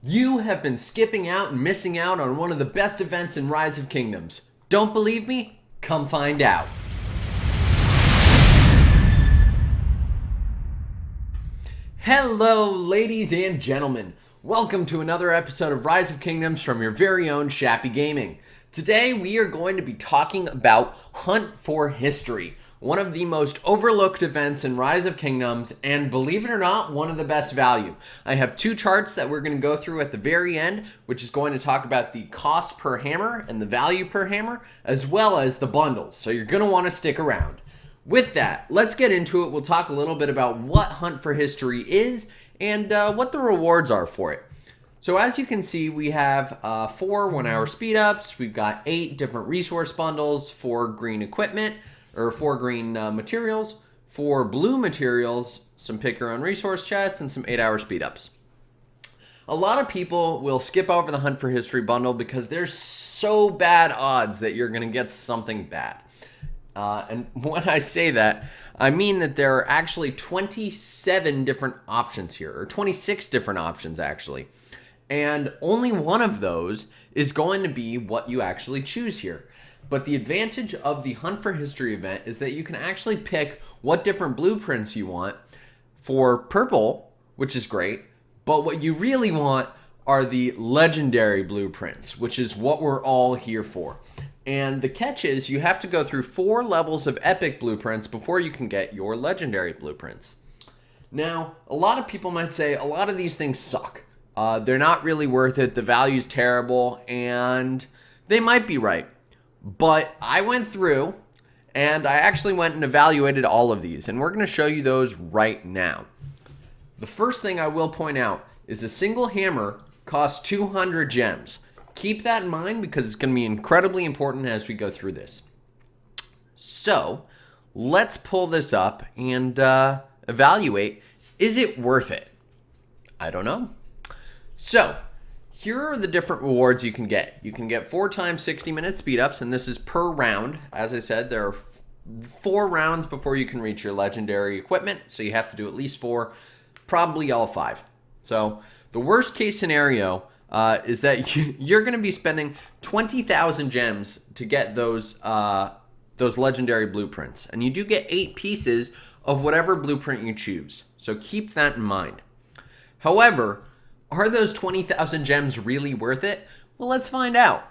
You have been skipping out and missing out on one of the best events in Rise of Kingdoms. Don't believe me? Come find out. Hello, ladies and gentlemen. Welcome to another episode of Rise of Kingdoms from your very own Shappy Gaming. Today we are going to be talking about Hunt for History, one of the most overlooked events in Rise of Kingdoms, and believe it or not, one of the best value. I have two charts that we're going to go through at the very end, which is going to talk about the cost per hammer and the value per hammer, as well as the bundles, so you're going to want to stick around. With that, let's get into it. We'll talk a little bit about what Hunt for History is and what the rewards are for it. So as you can see, we have 4 1-hour speed ups. We've got 8 different resource bundles, 4 green equipment, or 4 green materials, 4 blue materials, some pick your own resource chests, and some 8-hour speed ups. A lot of people will skip over the Hunt for History bundle because there's so bad odds that you're going to get something bad. And when I say that, I mean that there are actually 27 different options here, or 26 different options actually. And only one of those is going to be what you actually choose here. But the advantage of the Hunt for History event is that you can actually pick what different blueprints you want for purple, which is great. But what you really want are the legendary blueprints, which is what we're all here for. And the catch is you have to go through 4 levels of epic blueprints before you can get your legendary blueprints. Now, a lot of people might say a lot of these things suck. They're not really worth it. The value's terrible, and they might be right. But I went through and I actually went and evaluated all of these, and we're going to show you those right now. The first thing I will point out is a single hammer costs 200 gems. Keep that in mind because it's going to be incredibly important as we go through this. So let's pull this up and evaluate. Is it worth it? I don't know. So here are the different rewards you can get. You can get 4 times 60-minute speed ups, and this is per round. As I said, there are 4 rounds before you can reach your legendary equipment, so you have to do at least 4, probably all 5. So the worst case scenario is that you're going to be spending 20,000 gems to get those legendary blueprints, and you do get 8 pieces of whatever blueprint you choose. So keep that in mind. However, are those 20,000 gems really worth it? Well, let's find out.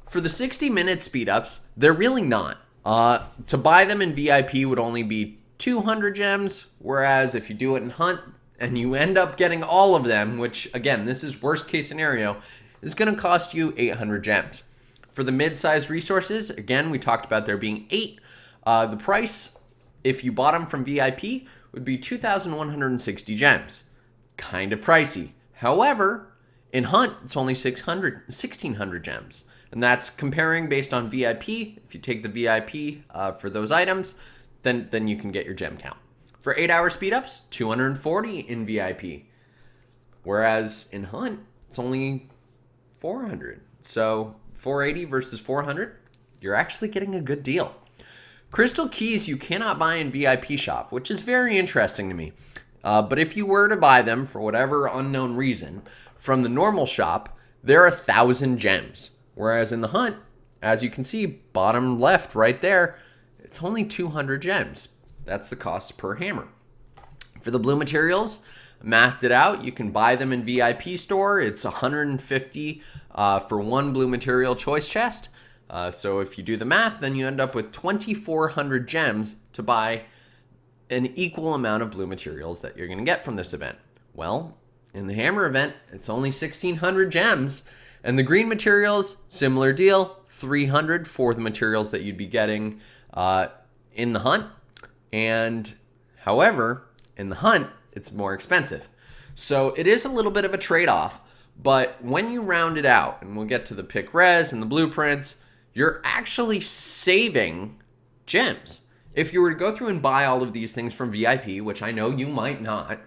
For the 60-minute speed ups, they're really not. To buy them in VIP would only be 200 gems, whereas if you do it in Hunt and you end up getting all of them, which again, this is worst case scenario, is going to cost you 800 gems. For the mid-sized resources, again, we talked about there being 8. The price, if you bought them from VIP, would be 2,160 gems. Kind of pricey. However, in Hunt, it's only 1,600 gems. And that's comparing based on VIP. If you take the VIP for those items, then you can get your gem count. For 8-hour speed ups, 240 in VIP. Whereas in Hunt, it's only 400. So 480 versus 400, you're actually getting a good deal. Crystal keys you cannot buy in VIP shop, which is very interesting to me. But if you were to buy them for whatever unknown reason from the normal shop, they're 1,000 gems. Whereas in the Hunt, as you can see, bottom left right there, it's only 200 gems. That's the cost per hammer. For the blue materials, mathed it out. You can buy them in VIP store. It's 150 for 1 blue material choice chest. So if you do the math, then you end up with 2,400 gems to buy an equal amount of blue materials that you're going to get from this event. Well, in the hammer event, it's only 1,600 gems. And the green materials, similar deal, 300 for the materials that you'd be getting in the Hunt. And however, in the Hunt, it's more expensive. So it is a little bit of a trade-off. But when you round it out, and we'll get to the pick res and the blueprints, you're actually saving gems. If you were to go through and buy all of these things from VIP, which I know you might not,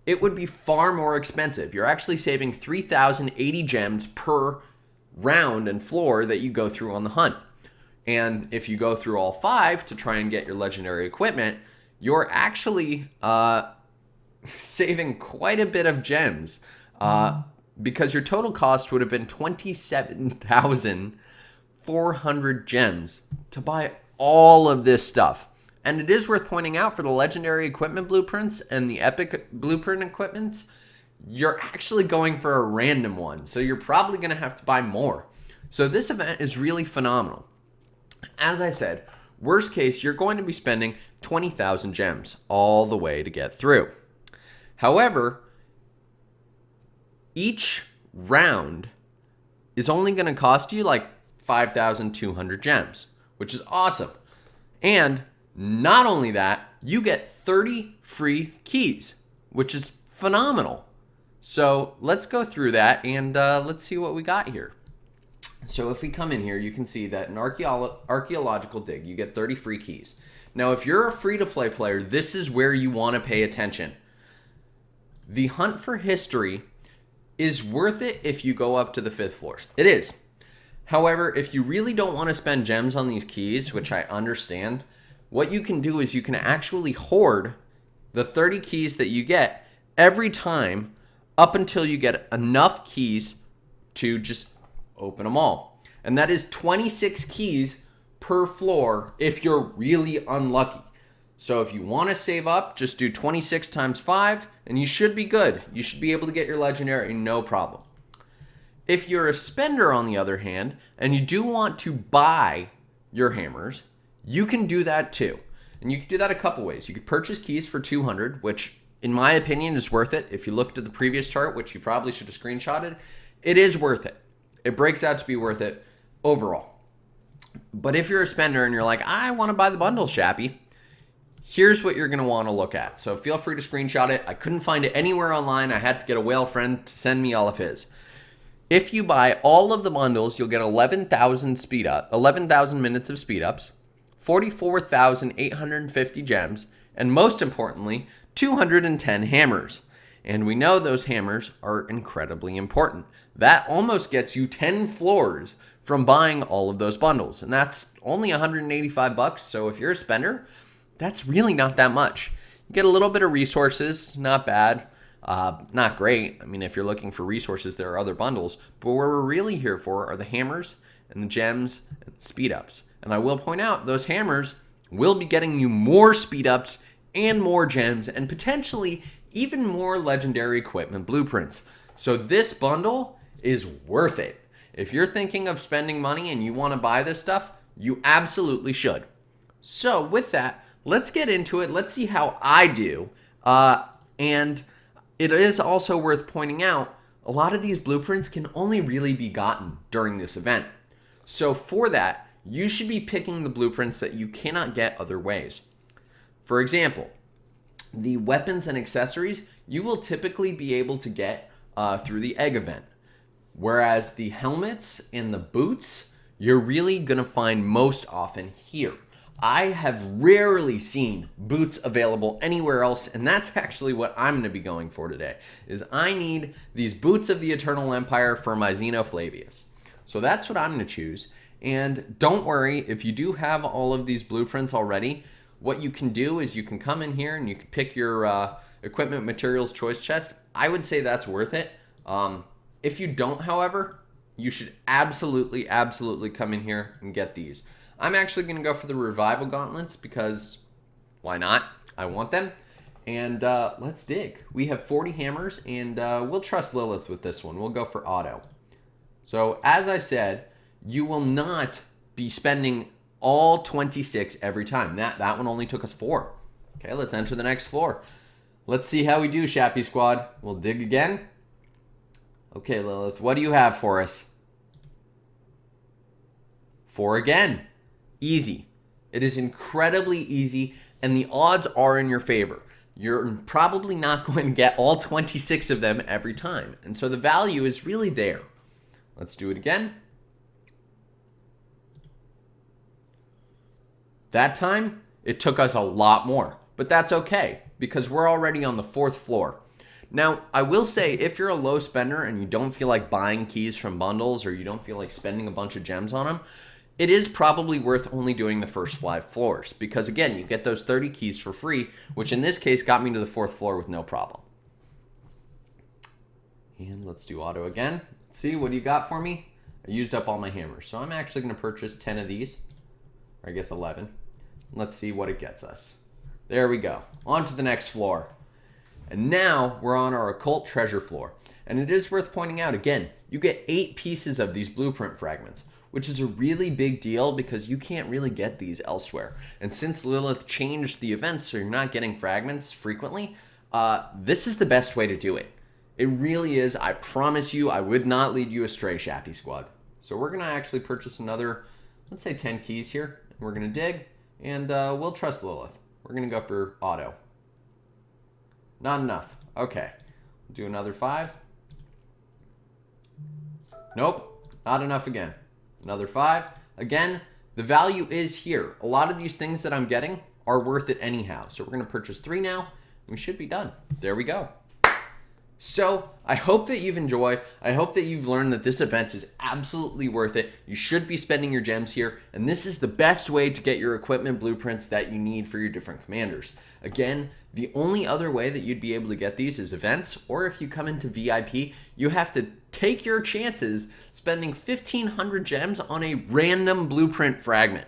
it would be far more expensive. You're actually saving 3,080 gems per round and floor that you go through on the Hunt. And if you go through all 5 to try and get your legendary equipment, you're actually saving quite a bit of gems because your total cost would have been 27,400 gems to buy all of this stuff. And it is worth pointing out, for the legendary equipment blueprints and the epic blueprint equipments, you're actually going for a random one. So you're probably going to have to buy more. So this event is really phenomenal. As I said, worst case, you're going to be spending 20,000 gems all the way to get through. However, each round is only going to cost you like 5,200 gems, which is awesome. And not only that, you get 30 free keys, which is phenomenal. So let's go through that and let's see what we got here. So if we come in here, you can see that in archaeological dig, you get 30 free keys. Now, if you're a free-to-play player, this is where you want to pay attention. The hunt for history is worth it if you go up to the 5th floors. It is. However, if you really don't want to spend gems on these keys, which I understand, what you can do is you can actually hoard the 30 keys that you get every time up until you get enough keys to just open them all. And that is 26 keys per floor if you're really unlucky. So if you want to save up, just do 26 times 5 and you should be good. You should be able to get your legendary, no problem. If you're a spender, on the other hand, and you do want to buy your hammers, you can do that too. And you can do that a couple ways. You could purchase keys for 200, which in my opinion is worth it. If you looked at the previous chart, which you probably should have screenshotted, it is worth it. It breaks out to be worth it overall. But if you're a spender and you're like, I want to buy the bundle, Shappy, here's what you're going to want to look at. So feel free to screenshot it. I couldn't find it anywhere online. I had to get a whale friend to send me all of his. If you buy all of the bundles, you'll get 11,000 minutes of speed ups, 44,850 gems, and most importantly, 210 hammers. And we know those hammers are incredibly important. That almost gets you 10 floors from buying all of those bundles. And that's only 185 bucks. So if you're a spender, that's really not that much. You get a little bit of resources, not bad, not great. I mean, if you're looking for resources, there are other bundles. But what we're really here for are the hammers and the gems and the speed ups. And I will point out, those hammers will be getting you more speed ups and more gems and potentially even more legendary equipment blueprints. So this bundle is worth it. If you're thinking of spending money and you want to buy this stuff, you absolutely should. So with that, let's get into it. Let's see how I do. And it is also worth pointing out, a lot of these blueprints can only really be gotten during this event. So for that, you should be picking the blueprints that you cannot get other ways. For example, the weapons and accessories you will typically be able to get through the egg event. Whereas the helmets and the boots, you're really going to find most often here. I have rarely seen boots available anywhere else, and that's actually what I'm going to be going for today, is I need these boots of the Eternal Empire for my Xenoflavius. So that's what I'm going to choose. And don't worry, if you do have all of these blueprints already, what you can do is you can come in here and you can pick your equipment materials choice chest. I would say that's worth it. If you don't, however, you should absolutely come in here and get these. I'm actually going to go for the revival gauntlets because why not? I want them. And let's dig. We have 40 hammers and we'll trust Lilith with this one. We'll go for auto. So as I said, you will not be spending all 26 every time. That one only took us 4. Okay, let's enter the next floor. Let's see how we do, Shappy Squad. We'll dig again. Okay, Lilith, what do you have for us? 4 again. Easy. It is incredibly easy, and the odds are in your favor. You're probably not going to get all 26 of them every time, and so the value is really there. Let's do it again. That time, it took us a lot more, but that's okay because we're already on the 4th floor. Now, I will say, if you're a low spender and you don't feel like buying keys from bundles or you don't feel like spending a bunch of gems on them, it is probably worth only doing the first 5 floors because, again, you get those 30 keys for free, which in this case got me to the 4th floor with no problem. And let's do auto again. Let's see, what do you got for me? I used up all my hammers, so I'm actually going to purchase 10 of these, or I guess 11. Let's see what it gets us. There we go. On to the next floor. And now we're on our occult treasure floor. And it is worth pointing out, again, you get 8 pieces of these blueprint fragments, which is a really big deal because you can't really get these elsewhere. And since Lilith changed the events so you're not getting fragments frequently, this is the best way to do it. It really is. I promise you, I would not lead you astray, Shappy Squad. So we're going to actually purchase another, let's say 10 keys here. And we're going to dig, and we'll trust Lilith. We're going to go for auto. Not enough. Okay. Do another 5. Nope. Not enough again. Another 5. Again, the value is here. A lot of these things that I'm getting are worth it anyhow. So we're going to purchase 3 now. We should be done. There we go. So I hope that you've enjoyed. I hope that you've learned that this event is absolutely worth it. You should be spending your gems here, and this is the best way to get your equipment blueprints that you need for your different commanders. Again, the only other way that you'd be able to get these is events, or if you come into VIP, you have to take your chances spending 1,500 gems on a random blueprint fragment.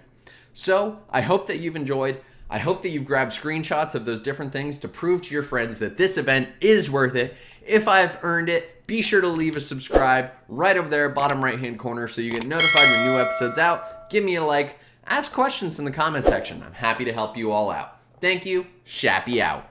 So I hope that you've enjoyed. I hope that you've grabbed screenshots of those different things to prove to your friends that this event is worth it. If I've earned it, be sure to leave a subscribe right over there, bottom right-hand corner, so you get notified when new episodes out. Give me a like. Ask questions in the comment section. I'm happy to help you all out. Thank you. Shappy out.